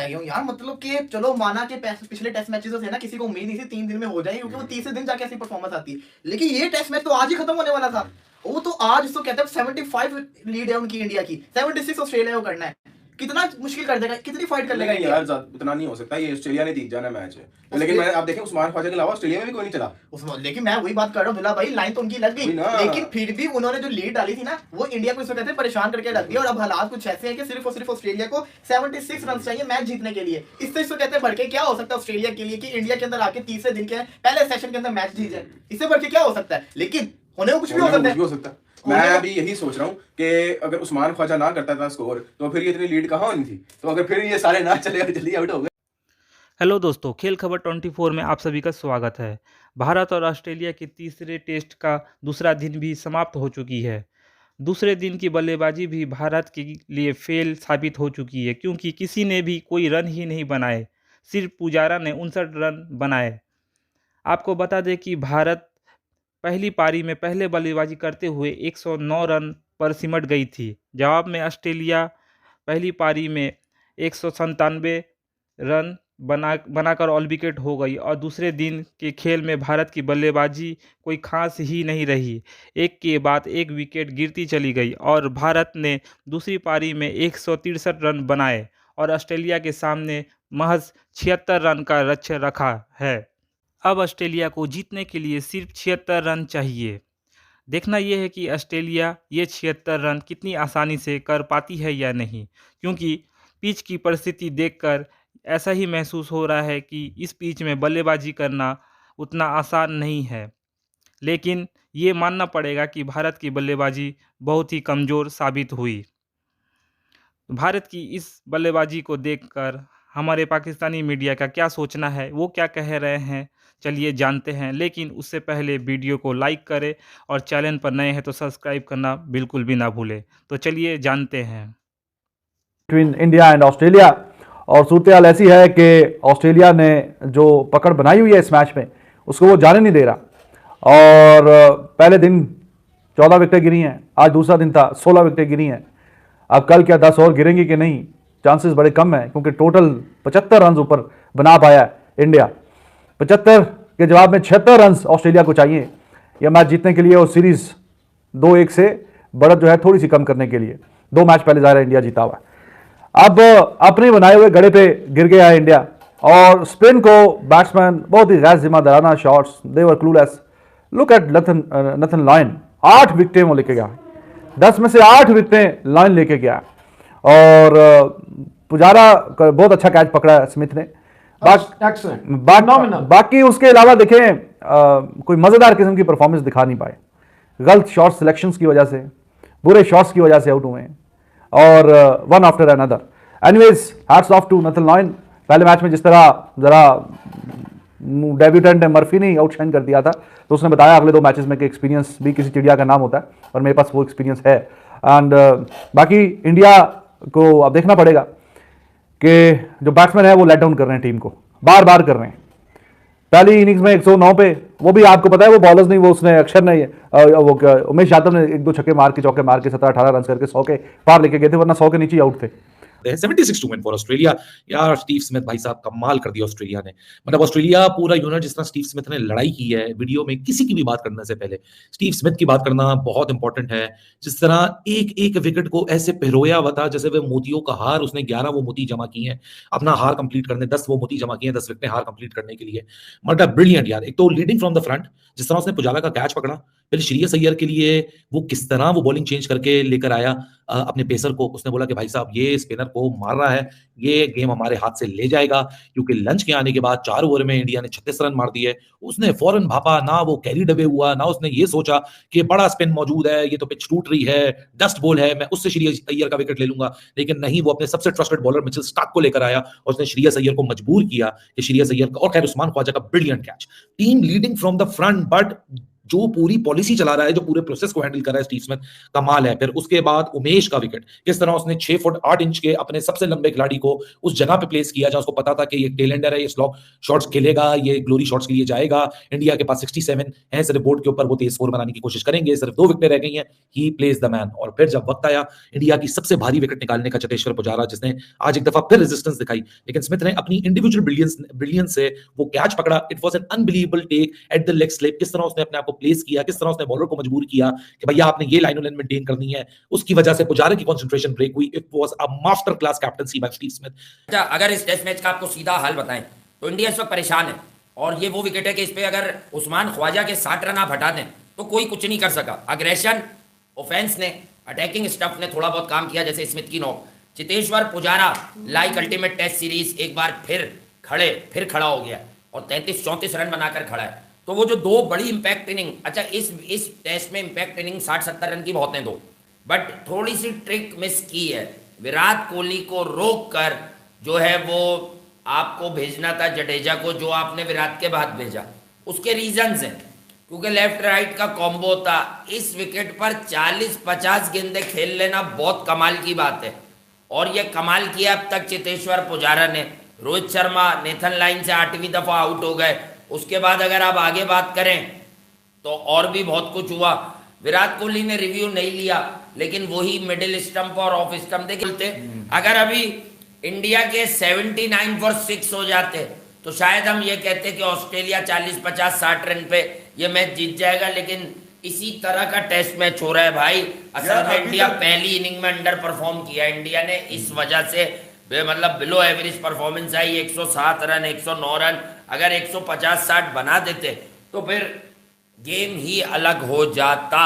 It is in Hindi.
हूँ यार, मतलब कि चलो माना कि पिछले टेस्ट मैचेस थे ना, किसी को उम्मीद नहीं थी 3 दिन में हो जाए, क्योंकि वो तीसरे दिन जाके ऐसी परफॉर्मेंस आती है। लेकिन ये टेस्ट मैच तो आज ही खत्म होने वाला था। वो तो आज इसको कहते हैं 75 लीड है उनकी इंडिया की, 76 ऑस्ट्रेलिया को करना है। कितना मुश्किल कर देगा, कितनी फाइट कर लेगा यार, इतना नहीं हो सकता, ये ऑस्ट्रेलिया ने जीत जाना मैच है। लेकिन मैं आप देखें उस्मान ख्वाजा के अलावा ऑस्ट्रेलिया में भी कोई नहीं चला। लेकिन मैं वही बात कर रहा हूँ दुल्ला भाई, लाइन तो उनकी लग गई, लेकिन फिर भी उन्होंने जो लीड डाली थी ना, वो इंडिया को इस कहते हैं परेशान करके रख दिया। और अब हालात कुछ ऐसे हैं कि सिर्फ और सिर्फ ऑस्ट्रेलिया को 76 रन चाहिए मैच जीतने के लिए। इससे इसको कहते हैं बढ़ के क्या हो सकता है ऑस्ट्रेलिया के लिए कि इंडिया के अंदर आके तीसरे दिन के पहले सेशन के अंदर मैच जीत जाए। इससे बढ़ के क्या हो सकता है? लेकिन होने को कुछ भी हो सकता है। मैं अभी यही सोच रहा हूँ कि अगर उस्मान ख्वाजा ना करता था स्कोर, तो फिर ये इतनी लीड कहाँ होनी थी। तो अगर फिर ये सारे ना चले जल्दी आउट हो गए। हेलो दोस्तों, खेल खबर 24 में आप सभी का स्वागत है। भारत और ऑस्ट्रेलिया के तीसरे टेस्ट का दूसरा दिन भी समाप्त हो चुकी है। दूसरे दिन की बल्लेबाजी भी भारत के लिए फेल साबित हो चुकी है, क्योंकि किसी ने भी कोई रन ही नहीं बनाए। सिर्फ पुजारा ने 59 रन बनाए। आपको बता दें कि भारत पहली पारी में पहले बल्लेबाजी करते हुए 109 रन पर सिमट गई थी। जवाब में ऑस्ट्रेलिया पहली पारी में 197 रन बनाकर ऑल विकेट हो गई और दूसरे दिन के खेल में भारत की बल्लेबाजी कोई खास ही नहीं रही। एक के बाद एक विकेट गिरती चली गई और भारत ने दूसरी पारी में 163 रन बनाए और ऑस्ट्रेलिया के सामने महज 76 रन का लक्ष्य रखा है। अब ऑस्ट्रेलिया को जीतने के लिए सिर्फ 76 रन चाहिए। देखना यह है कि ऑस्ट्रेलिया ये 76 रन कितनी आसानी से कर पाती है या नहीं, क्योंकि पिच की परिस्थिति देखकर ऐसा ही महसूस हो रहा है कि इस पिच में बल्लेबाजी करना उतना आसान नहीं है। लेकिन ये मानना पड़ेगा कि भारत की बल्लेबाजी बहुत ही कमज़ोर साबित हुई। भारत की इस बल्लेबाजी को देखकर हमारे पाकिस्तानी मीडिया का क्या सोचना है, वो क्या कह रहे हैं, चलिए जानते हैं। लेकिन उससे पहले वीडियो को लाइक करें और चैनल पर नए हैं तो सब्सक्राइब करना बिल्कुल भी ना भूलें। तो चलिए जानते हैं। बिटवीन इंडिया एंड ऑस्ट्रेलिया, और सूरत हाल ऐसी है कि ऑस्ट्रेलिया ने जो पकड़ बनाई हुई है इस मैच में उसको वो जाने नहीं दे रहा। और पहले दिन 14 विकेटें गिरी हैं, आज दूसरा दिन था 16 विकेटें गिरी हैं। अब कल क्या 10 और गिरेंगी कि नहीं, चांसेस बड़े कम हैं, क्योंकि टोटल 75 रन ऊपर बना पाया है इंडिया। 75 के जवाब में 76 रन ऑस्ट्रेलिया को चाहिए यह मैच जीतने के लिए, और सीरीज 2-1 से बढ़त जो है थोड़ी सी कम करने के लिए। 2 मैच पहले ज़ाहिर इंडिया जीता हुआ है। अब अपने बनाए हुए गड़े पे गिर गया है इंडिया, और स्पिन को बैट्समैन बहुत ही गैर जिम्मेदाराना shots, they were clueless. Look at Nathan lion, 8 विकेटें वो लेके गया, 10 में से 8 विकेटें लॉयन लेके गया। और पुजारा का बहुत अच्छा कैच पकड़ा है स्मिथ ने। बाकी उसके अलावा देखें कोई मजेदार किस्म की परफॉर्मेंस दिखा नहीं पाए। गलत शॉट सिलेक्शंस की वजह से, बुरे शॉट्स की वजह से आउट हुए हैं, और one after another. Anyways, hats off to Nathan Lyon. पहले मैच में जिस तरह जरा डेब्यूटेंट मर्फी ने आउटशाइन कर दिया था, तो उसने बताया अगले 2 मैचेस में कि एक्सपीरियंस भी किसी चिड़िया का नाम होता है, और मेरे पास वो एक्सपीरियंस है। एंड बाकी इंडिया को अब देखना पड़ेगा कि जो बैट्समैन है वो लेट डाउन कर रहे हैं टीम को, बार बार कर रहे हैं। पहली इनिंग्स में 109 पे, वो भी आपको पता है वो बॉलर्स नहीं, वो उसने अक्षर नहीं, वो उमेश यादव ने 1-2 छक्के मार के, चौके मार के 17-18 रन करके 100 के पार लेके गए थे, वरना 100 के नीचे आउट थे। 76 टू विन फॉर ऑस्ट्रेलिया। यार स्टीव स्मिथ भाई साहब कमाल कर दिया ऑस्ट्रेलिया ने। मतलब ऑस्ट्रेलिया पूरा यूनिट, जिस तरह स्टीव स्मिथ ने लड़ाई की है, वीडियो में किसी की भी बात करने से पहले स्टीव स्मिथ की बात करना बहुत इंपॉर्टेंट है। जिस तरह एक एक विकेट को ऐसे पिरोया हुआ था जैसे वे मोतियों का हार, उसने 11 वो मोती जमा किए हैं अपना हार कंप्लीट करने, 10 वो मोती जमा किए हैं 10 विकेट हार कंप्लीट करने के लिए। मतलब ब्रिलियंट यार। एक तो लीडिंग फ्रॉम द फ्रंट, जिस तरह उसने पुजारा का कैच पकड़ा, फिर श्रेयस अय्यर के लिए वो किस तरह वो बॉलिंग चेंज करके लेकर आया अपने पेसर को। उसने बोला कि भाई साहब ये स्पिनर को मार रहा है, ये गेम हमारे हाथ से ले जाएगा, क्योंकि लंच के आने के बाद 4 ओवर में इंडिया ने 36 रन मार दिए। उसने फौरन भापा ना, वो कैरी डबे हुआ ना, उसने ये सोचा कि बड़ा स्पिन मौजूद है, ये तो पिच टूट रही है, डस्ट बॉल है, मैं उससे श्रेयस अय्यर का विकेट ले लूंगा। लेकिन नहीं, वो अपने सबसे ट्रस्टेड बॉलर मिचेल स्टार्क को लेकर आया और उसने श्रेयस अय्यर को मजबूर किया कि श्रेयस अय्यर का, और खैर उस्मान ख्वाजा का brilliant catch. Team leading from the front, but जो पूरी पॉलिसी चला रहा है, जो पूरे प्रोसेस को हैंडल कर रहा है स्टीव स्मिथ, कमाल है। फिर उसके बाद उमेश का विकेट, किस तरह उसने 6 फुट 8 इंच के अपने सबसे लंबे खिलाड़ी को उस जगह पे प्लेस किया जहां उसको पता था कि ये टेलेंडर है, ये स्लॉ शॉट्स खेलेगा, ये ग्लोरी शॉट्स के लिए जाएगा। इंडिया के पास 67 है सिर्फ बोर्ड के ऊपर, वो तेज स्कोर बनाने की कोशिश करेंगे, सिर्फ 2 विकेटें रह गई हैं, ही प्लेज द मैन। और फिर जब वक्त आया इंडिया की सबसे भारी विकेट निकालने का, चतेश्वर पुजारा, जिसने आज एक दफा फिर रेजिस्टेंस दिखाई, लेकिन स्मिथ ने अपनी इंडिविजुअल ब्रिलियंस से वो कैच पकड़ा। It was an unbelievable take at the leg slip. किस तरह उसने अपने आप को प्लेस किया, किस तरह उसने बॉलर को मजबूर किया कि भैया आपने ये लाइन लाइन मेंटेन करनी है, उसकी वजह से पुजारा की कंसंट्रेशन ब्रेक हुई। It was a master class captaincy by Steve Smith. अच्छा, अगर इस टेस्ट मैच का आपको सीधा हल बताएं तो इंडिया इस वक्त परेशान है, और ये वो विकेट है कि इस पे अगर उस्मान ख्वाजा के 60 रन आप हटा दें तो कोई कुछ नहीं कर सका। अग्रेशन, ऑफेंस ने, अटैकिंग स्टफ ने थोड़ा बहुत काम किया, जैसे स्मिथ की knock. Cheteshwar Pujara like ultimate test series एक बार फिर खड़ा हो गया और 33-34 रन बनाकर खड़ा है। तो वो जो 2 बड़ी इंपैक्ट इनिंग, अच्छा इस टेस्ट में इंपैक्ट इनिंग 60-70 रन की बहुत है 2, बट थोड़ी सी ट्रिक मिस की है। विराट कोहली को रोक कर जो है वो आपको भेजना था जडेजा को, जो आपने विराट के बाद भेजा। उसके रीजंस हैं, क्योंकि लेफ्ट राइट का कॉम्बो था। इस विकेट पर 40-50 गेंदें खेल लेना बहुत कमाल की बात है, और ये कमाल किया अब तक चेतेश्वर पुजारा ने। रोहित शर्मा नेथन लाइन से 8वीं दफा आउट हो गए। उसके बाद अगर आप आगे बात करें तो और भी बहुत कुछ हुआ। विराट कोहली ने रिव्यू नहीं लिया, लेकिन वही मिडिल स्टंप और ऑफ स्टंप देखते। अगर अभी इंडिया के 79 फॉर 6 हो जाते तो शायद हम ये कहते कि ऑस्ट्रेलिया 40-50-60 रन पे ये मैच जीत जाएगा, लेकिन इसी तरह का टेस्ट मैच हो रहा है भाई। असल में इंडिया पहली इनिंग में अंडर परफॉर्म किया इंडिया ने, इस वजह से मतलब बिलो एवरेज परफॉर्मेंस आई। 107 रन, 109 रन, अगर 150-60 बना देते तो फिर गेम ही अलग हो जाता।